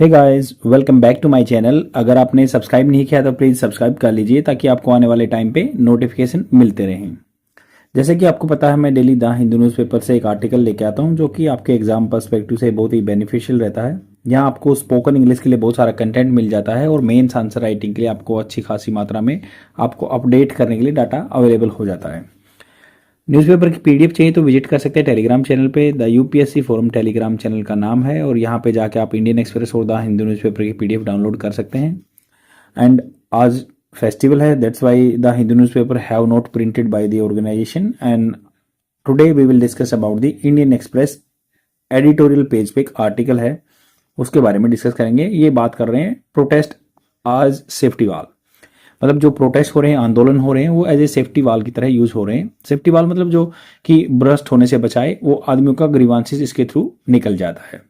Hey guys, welcome back to my channel. अगर आपने subscribe नहीं किया तो प्लीज़ सब्सक्राइब कर लीजिए ताकि आपको आने वाले टाइम पे नोटिफिकेशन मिलते रहें। जैसे कि आपको पता है, मैं डेली द हिंदू न्यूज़पेपर से एक आर्टिकल लेके आता हूं जो कि आपके एग्जाम पर्सपेक्टिव से बहुत ही बेनिफिशियल रहता है। यहाँ आपको स्पोकन इंग्लिश के लिए बहुत सारा कंटेंट मिल जाता है और मेंस आंसर राइटिंग के लिए आपको अच्छी खासी मात्रा में आपको अपडेट करने के लिए डाटा अवेलेबल हो जाता है। न्यूज़पेपर की पीडीएफ चाहिए तो विजिट कर सकते हैं टेलीग्राम चैनल पे। The UPSC forum Telegram channel का नाम है और यहाँ पे जाके आप इंडियन एक्सप्रेस और द हिंदू न्यूज़पेपर की पीडीएफ डाउनलोड कर सकते हैं। एंड आज फेस्टिवल है, that's why the Hindu newspaper have not printed by the organisation. And today we will discuss about the Indian Express editorial page पे एक आर्टिकल है, उसके बारे में डिस्कस करेंगे। ये बात कर रहे हैं प्रोटेस्ट आज सेफ्टी वाल, मतलब जो प्रोटेस्ट हो रहे हैं, आंदोलन हो रहे हैं, वो एज ए सेफ्टी वाल की तरह यूज हो रहे हैं। सेफ्टी वाल मतलब जो कि ब्रस्ट होने से बचाए, वो आदमियों का ग्रीवांसेस इसके थ्रू निकल जाता है।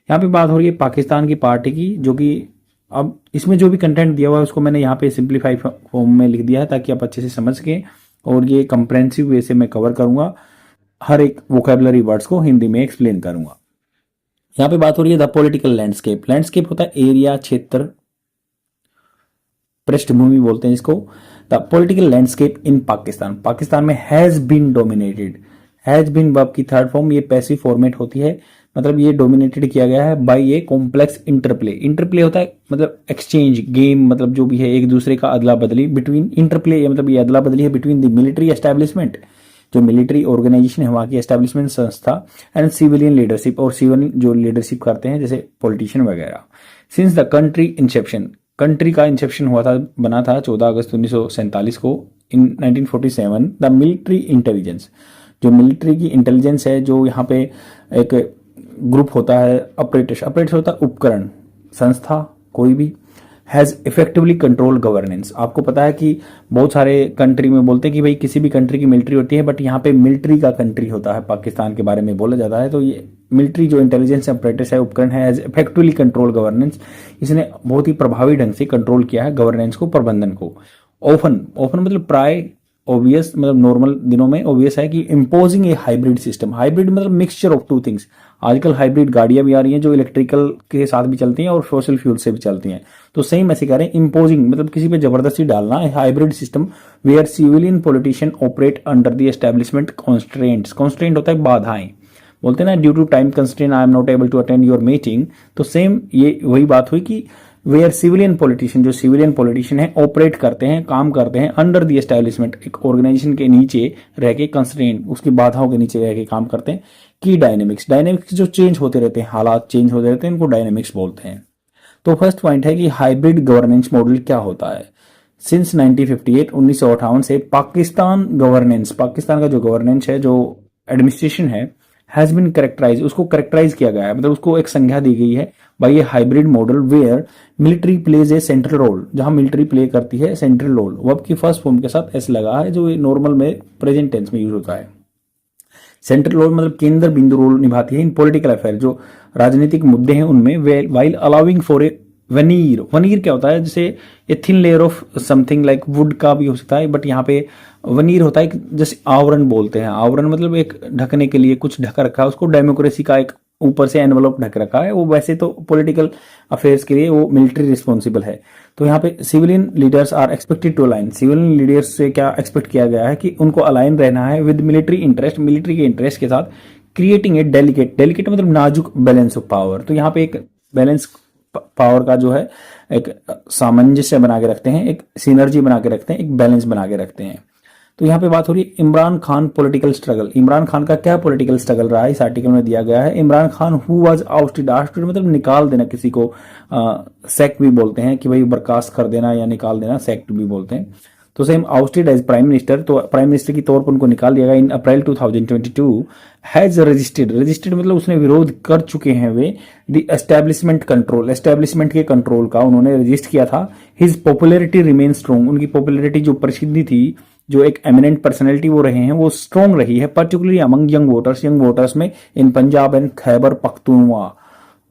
यहाँ पे बात हो रही है पाकिस्तान की पार्टी की, जो कि अब इसमें जो भी कंटेंट दिया हुआ है उसको मैंने यहाँ पे सिंप्लीफाई फॉर्म में लिख दिया है ताकि आप अच्छे से समझ सकें, और ये कंप्रेहेंसिव वे से मैं कवर करूंगा। हर एक वोकेबलरी वर्ड्स को हिंदी में एक्सप्लेन करूंगा। यहाँ पे बात हो रही है द पॉलिटिकल लैंडस्केप। लैंडस्केप होता है एरिया, क्षेत्र, पृष्ठभूमि बोलते हैं इसको। The political landscape in Pakistan, Pakistan में has been dominated. Has been verb की थर्ड फॉर्म, ये पैसिव फॉर्मेट होती है, मतलब ये डोमिनेटेड किया गया है बाय ये कॉम्प्लेक्स इंटरप्ले। इंटरप्ले होता है मतलब एक्सचेंज, गेम, मतलब जो भी है एक दूसरे का अदला बदली। बिटवीन इंटरप्ले मतलब ये अदला बदली है बिटवीन द मिलिट्री एस्टेब्लिशमेंट, जो मिलिट्री ऑर्गेनाइजेशन है वहां की एस्टेब्लिशमेंट संस्था, एंड सिविलियन लीडरशिप, और सिविलियन जो लीडरशिप करते हैं जैसे पॉलिटिशियन वगैरह। Since the country Inception, country का इंसेप्शन हुआ था, बना था 14 अगस्त 1947 को। इन 1947 द मिलिट्री इंटेलिजेंस, जो मिलिट्री की इंटेलिजेंस है, जो यहाँ पे एक ग्रुप होता है, ऑपरेटर्स होता है उपकरण, संस्था कोई भी, हैज इफेक्टिवली कंट्रोल गवर्नेंस। आपको पता है कि बहुत सारे कंट्री में बोलते हैं कि भाई किसी भी कंट्री की मिलिट्री होती है, बट यहाँ पे मिलिट्री का कंट्री होता है, पाकिस्तान के बारे में बोला जाता है। तो ये मिलिट्री जो इंटेलिजेंस अपरेटस है, उपकरण है, हैज इफेक्टिवली कंट्रोल गवर्नेंस, इसने बहुत ही प्रभावी ढंग से कंट्रोल किया है गवर्नेंस को, प्रबंधन को। ओफन मतलब प्राय, ऑब्वियस मतलब नॉर्मल दिनों में ऑब्वियस है कि इम्पोजिंग ए हाइब्रिड सिस्टम। हाइब्रिड मतलब मिक्सचर ऑफ टू थिंग्स। आजकल हाइब्रिड गाड़ियां भी आ रही हैं जो इलेक्ट्रिकल के साथ भी चलती हैं और फॉसिल फ्यूल से भी चलती हैं। तो सेम ऐसे कह रहे हैं, इम्पोजिंग मतलब किसी पे जबरदस्ती डालना, hybrid system where civilian politician operate under the establishment constraints. Constraint होता है बाधाएं, बोलते हैं ना, due to time constraint I am not able to attend your meeting. तो सेम ये वही बात हुई कि वेयर सिविलियन पॉलिटिशियन, जो सिविलियन पॉलिटिशियन है, ऑपरेट करते हैं, काम करते हैं अंडर द एस्टेब्लिशमेंट, एक ऑर्गेनाइजेशन के नीचे रह के, कंस्ट्रेंट उसकी बाधाओं के नीचे रह के काम करते हैं। की डायनेमिक्स, डायनेमिक्स जो चेंज होते रहते हैं, हालात चेंज होते रहते हैं, इनको डायनेमिक्स बोलते हैं। तो फर्स्ट पॉइंट है कि हाइब्रिड गवर्नेंस मॉडल क्या होता है। सिंस 1958 1958 से पाकिस्तान गवर्नेंस, पाकिस्तान का जो गवर्नेंस है, जो एडमिनिस्ट्रेशन है, हैज बीन करेक्टराइज, उसको करेक्टराइज किया गया है, मतलब उसको एक संज्ञा दी गई है by a hybrid model where military plays a central role, जहां मिलिट्री प्ले करती है सेंट्रल रोल। वर्ब की फर्स्ट फॉर्म के साथ एस लगा है, जो नॉर्मल में प्रेजेंट टेंस में यूज होता है। सेंट्रल रोल मतलब केंद्र बिंदु रोल निभाती है इन पॉलिटिकल अफेयर, जो राजनीतिक मुद्दे हैं उनमें, while allowing for a veneer. Veneer क्या होता है, जैसे a thin layer of something like would का भी हो सकता है, बट यहाँ पे वनीर होता है जैसे आवरण बोलते हैं। आवरण मतलब एक ढकने के लिए कुछ ढक रखा है, उसको डेमोक्रेसी का एक ऊपर से एनवलप ढक रखा है। वो वैसे तो पॉलिटिकल अफेयर्स के लिए वो मिलिट्री रिस्पॉन्सिबल है। तो यहाँ पे civilian leaders are expected to align, civilian leaders से क्या एक्सपेक्ट किया गया है कि उनको अलाइन रहना है विद मिलिट्री इंटरेस्ट, मिलिट्री के इंटरेस्ट के साथ, क्रिएटिंग ए डेलिकेट मतलब नाजुक बैलेंस ऑफ पावर। तो यहाँ पे एक बैलेंस पावर का जो है एक सामंजस्य बना के रखते हैं, एक सिनर्जी बना के रखते हैं, एक बैलेंस बना के रखते हैं। तो यहाँ पे बात हो रही है इमरान खान पॉलिटिकल स्ट्रगल। इमरान खान का क्या पॉलिटिकल स्ट्रगल रहा है, इस आर्टिकल में दिया गया है। Imran Khan who was ousted, ousted मतलब निकाल देना किसी को, सैक भी बोलते हैं कि भाई बर्खास्त कर देना या निकाल देना, सैक्ट भी बोलते हैं। तो same ousted as prime minister, तो प्राइम मिनिस्टर की तौर पर उनको निकाल दिया गया इन अप्रैल 2022। हैज रजिस्टर्ड मतलब उसने विरोध कर चुके हैं way the establishment control, establishment के कंट्रोल का उन्होंने रजिस्ट किया था। हिज पॉपुलैरिटी रिमेन स्ट्रॉन्ग, उनकी पॉपुलैरिटी जो प्रसिद्धि थी, जो एक एमिनेंट पर्सनैलिटी वो रहे हैं, वो स्ट्रॉन्ग रही है, पर्टिकुलरली अमंग यंग वोटर्स में इन पंजाब एंड खैबर पख्तूनवा,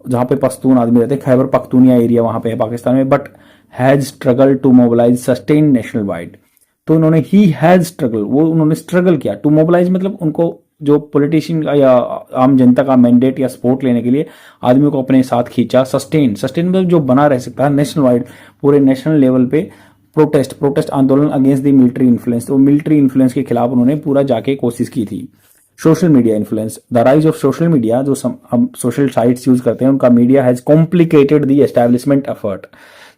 जहां पे पश्तून आदमी रहते हैं, खैबर पख्तूनिया एरिया वहां पे है पाकिस्तान में। But has struggle to mobilise sustain national wide, तो उन्होंने ही हैज स्ट्रगल, वो उन्होंने स्ट्रगल किया, टू मोबिलाइज मतलब उनको जो पॉलिटिशियन का या आम जनता का मैंडेट या सपोर्ट लेने के लिए आदमियों को अपने साथ खींचा। सस्टेन मतलब जो बना रह सकता है नेशनल वाइड, पूरे नेशनल लेवल पे प्रोटेस्ट आंदोलन अगेंस्ट द मिलिट्री इन्फ्लुएंस, तो मिलिट्री इन्फ्लुएंस के खिलाफ उन्होंने पूरा जाके कोशिश की थी। Social media influence, the rise of social media, जो हम सोशल साइट्स यूज करते हैं उनका media has complicated the establishment effort,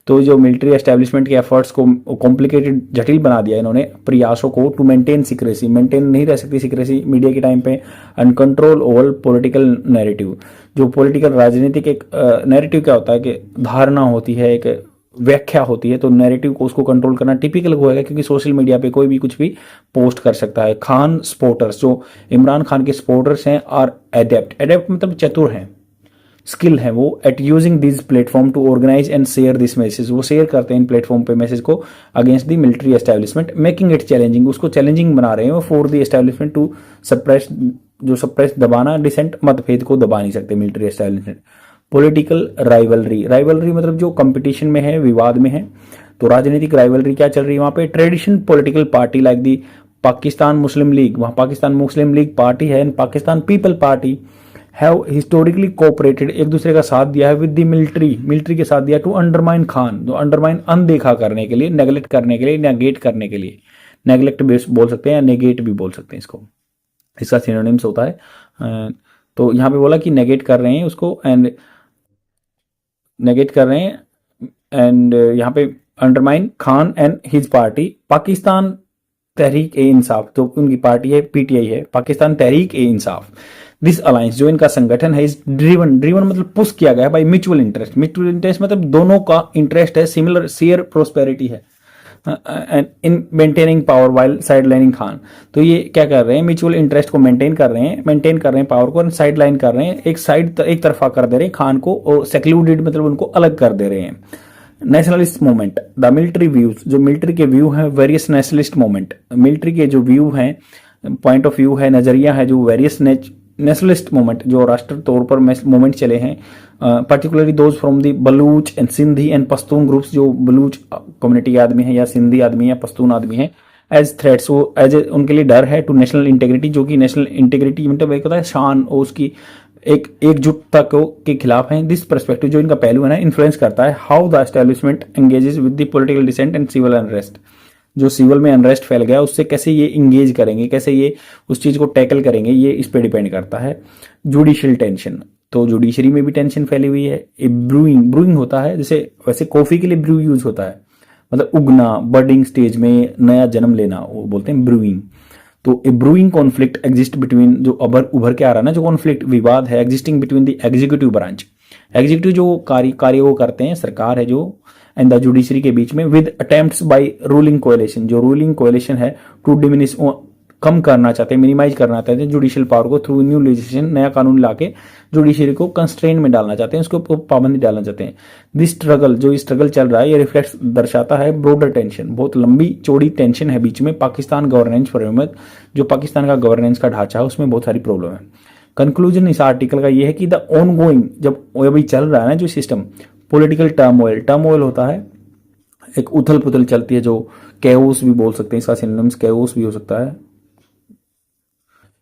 तो जो मिलिट्री एस्टैब्लिशमेंट के एफर्ट्स को कॉम्प्लिकेटेड, जटिल बना दिया इन्होंने प्रयासों को टू मेंटेन सीक्रेसी, मेंटेन नहीं रह सकती सीक्रेसी मीडिया के टाइम पे, and control over political narrative, जो पॉलिटिकल राजनीतिक एक नैरेटिव क्या होता है कि धारणा होती है, एक व्याख्या होती है, तो नैरेटिव को उसको कंट्रोल करना टिपिकल होएगा क्योंकि सोशल मीडिया पे कोई भी कुछ भी पोस्ट कर सकता है। खान सपोर्टर्स, जो इमरान खान के सपोर्टर्स हैं, आर एडेप्ट मतलब चतुर हैं, स्किल है वो at using this platform to organise and share this message, वो शेयर करते हैं इन प्लेटफॉर्म पे मैसेज को against the military establishment, making it challenging, उसको चैलेंजिंग बना रहे हैं for the establishment to suppress, जो सप्रेस दबाना, डिसेंट मतभेद को दबा नहीं सकते मिलिट्री एस्टैब्लिशमेंट। पॉलिटिकल राइवलरी मतलब जो कंपटीशन में है, विवाद में है, तो राजनीतिक राइवलरी क्या चल रही है वहां पे। Traditional political party like the Pakistan Muslim league, वहां पाकिस्तान मुस्लिम लीग पार्टी है, and Pakistan people party have historically cooperated, एक दूसरे का साथ दिया है विद द मिलिट्री के साथ दिया टू अंडरमाइन खान, जो अंडरमाइन अनदेखा करने के लिए, नेगलेक्ट करने के लिए, नेगेट करने के लिए, नेगलेक्ट भी बोल सकते हैं या नेगेट भी बोल सकते हैं इसको, इसका सिनोनिम्स होता है। तो यहाँ पे बोला कि नेगेट कर रहे हैं उसको, एंड नेगेट कर रहे हैं, एंड यहाँ पे undermine Khan and his party Pakistan Tehreek e Insaf, तो उनकी पार्टी है पीटीआई है, पाकिस्तान तहरीक ए इंसाफ। दिस अलायंस, जो इनका संगठन है, इज ड्रिवन मतलब पुश किया गया है बाय म्यूचुअल इंटरेस्ट मतलब दोनों का इंटरेस्ट है, सिमिलर शेयर प्रोस्पेरिटी है, in maintaining power while side lining Khan, तो ये क्या कर रहे हैं, म्यूचुअल इंटरेस्ट को मेंटेन कर रहे हैं पावर को, साइड लाइन कर रहे हैं, एक तरफा कर दे रहे हैं खान को, और सेक्लूडेड मतलब उनको अलग कर दे रहे हैं। Nationalist movement, the military views, जो मिलिट्री के व्यू है, वेरियस नेशनलिस्ट मूवमेंट, मिलिट्री के जो व्यू हैं, पॉइंट ऑफ व्यू है, नजरिया है, जो वेरियस नेशनलिस्ट मूवमेंट, जो राष्ट्र तौर पर मूवमेंट चले हैं, particularly those from the Baloch and Sindhi and Pashtun groups, जो बलूच कम्युनिटी के आदमी है या सिंधी आदमी या पश्तून आदमी है, एज थ्रेट्स, वो एज उनके लिए डर है, टू नेशनल इंटेग्रिटी, जो कि नेशनल इंटेग्रिटी मतलब एक होता है शान और उसकी एकजुटता के खिलाफ है। दिस पर्सपेक्टिव, जो इनका पहलू है ना, इन्फ्लुएंस करता है how the establishment engages with the political dissent and civil unrest, जो सिविल में अनरेस्ट फैल गया उससे कैसे ये इंगेज करेंगे, कैसे ये उस चीज को टैकल करेंगे, ये इस पे डिपेंड करता है। जुडिशियल टेंशन, तो जुडिशरी में भी टेंशन फैली हुई है। ब्रूइंग होता है, जैसे वैसे कॉफी के लिए ब्रू यूज होता है, मतलब उगना, बर्डिंग स्टेज में नया जन्म लेना, वो बोलते हैं ब्रूइंग। तो ए ब्रूइंग कॉन्फ्लिक्ट एग्जिस्ट बिटवीन, जो उभर के आ रहा है ना, जो कॉन्फ्लिक्ट विवाद है, existing between the executive branch, executive जो कार्य वो करते हैं, सरकार है जो, एंड द जुडिशरी के बीच में, with attempts by ruling coalition, जो रूलिंग कोएलिशन है, टू डिमिनिश, कम करना चाहते हैं, मिनिमाइज करना चाहते हैं जुडिशियल पावर को थ्रू न्यू लेजिस्लेशन, नया कानून लाके जुडिशरी को कंस्ट्रेन में डालना चाहते हैं, उसको पाबंदी डालना चाहते हैं। दिस स्ट्रगल, जो स्ट्रगल चल रहा है, ये रिफ्लेक्ट दर्शाता है ब्रॉडर टेंशन, बहुत लंबी चौड़ी टेंशन है बीच में, पाकिस्तान गवर्नेंस फ्रेमवर्क, जो पाकिस्तान का गवर्नेंस का ढांचा है उसमें बहुत सारी प्रॉब्लम है। कंक्लूजन इस आर्टिकल का ये है कि द ऑनगोइंग, जब अभी चल रहा है ना जो सिस्टम, पॉलिटिकल टर्मोइल होता है, एक उथल पुथल चलती है, जो कैओस भी बोल सकते हैं, इसका सिनोनिम्स कैओस भी हो सकता है।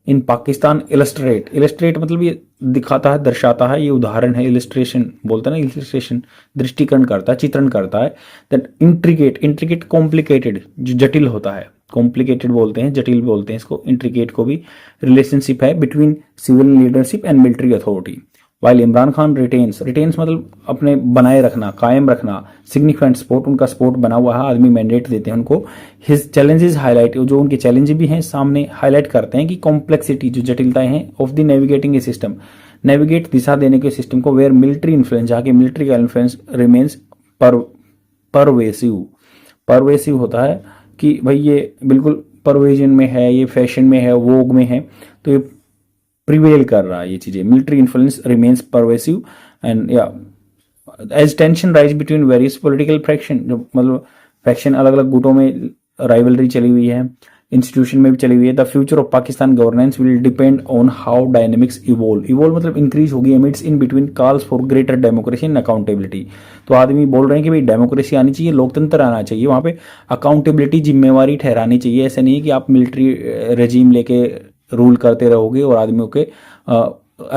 इन पाकिस्तान इलस्ट्रेट मतलब ये दिखाता है, दर्शाता है, ये उदाहरण है, इलस्ट्रेशन बोलते हैं ना, इलस्ट्रेशन दृष्टिकरण करता है, चित्रण करता है। दैट इंट्रिकेट कॉम्प्लिकेटेड, जो जटिल होता है, कॉम्प्लिकेटेड बोलते हैं, जटिल बोलते हैं इसको, इंट्रिकेट को भी। रिलेशनशिप है between civil leadership and military authority. While Imran Khan retains मतलब अपने बनाए रखना, कायम रखना, सिग्निफिकेंट सपोर्ट, उनका सपोर्ट बना हुआ है, आदमी मैंडेट देते हैं उनको। हिज चैलेंजेस हाईलाइट, जो उनके चैलेंज भी हैं सामने हाईलाइट करते हैं कि कॉम्प्लेक्सिटी, जो जटिलताएं हैं, of the navigating a system, navigate दिशा देने के सिस्टम को, वेयर मिलिट्री इन्फ्लुएंस, जहाँ के मिलिट्री का इन्फ्लुएंस रिमेन्स परवेसिव होता है कि भाई ये बिल्कुल परवेजन में है, ये फैशन में है, वोग में है, तो ये प्रिवेल कर रहा है ये चीजें। Military influence remains pervasive and या as tension rise between various political fraction, जो मतलब फैक्शन अलग अलग गुटों में राइवलरी चली हुई है, इंस्टीट्यूशन में भी चली हुई है। The future of Pakistan governance will depend on how dynamics evolve मतलब इंक्रीज होगी amidst in between calls for greater democracy and accountability. तो आदमी बोल रहे हैं कि भाई डेमोक्रेसी आनी चाहिए, लोकतंत्र आना चाहिए, वहां पे अकाउंटेबिलिटी, जिम्मेवारी ठहरानी चाहिए। ऐसा नहीं है कि आप मिलिट्री रेजीम लेके रूल करते रहोगे और आदमियों के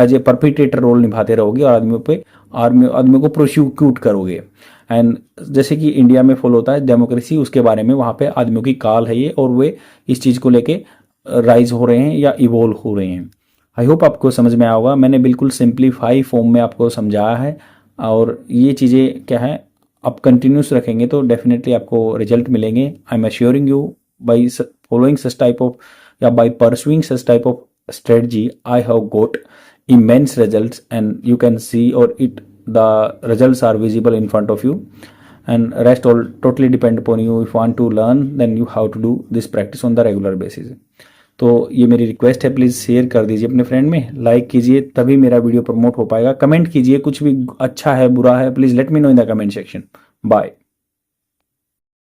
एज ए परपिटेटर रोल निभाते रहोगे और आदमियों को प्रोसिक्यूट करोगे। एंड जैसे कि इंडिया में फॉलो होता है डेमोक्रेसी, उसके बारे में वहाँ पे आदमियों की काल है ये, और वे इस चीज़ को लेके राइज हो रहे हैं या इवोल्व हो रहे हैं। आई होप आपको समझ में आया होगा। मैंने बिल्कुल सिंप्लीफाई फॉर्म में आपको समझाया है, और ये चीज़ें क्या है आप कंटिन्यूस रखेंगे तो डेफिनेटली आपको रिजल्ट मिलेंगे। I am assuring you by following such type of या by pursuing such type of strategy, I have got immense results, and you can see or the results are visible in front of you, and rest all totally depend upon you. If you want to learn, then you have to do this practice on the regular basis. तो ये मेरी request है, please share कर दीजिए अपने friend में, like कीजिए, तभी मेरा वीडियो प्रमोट हो पाएगा। कमेंट कीजिए, कुछ भी अच्छा है बुरा है please let me know in the comment section. Bye.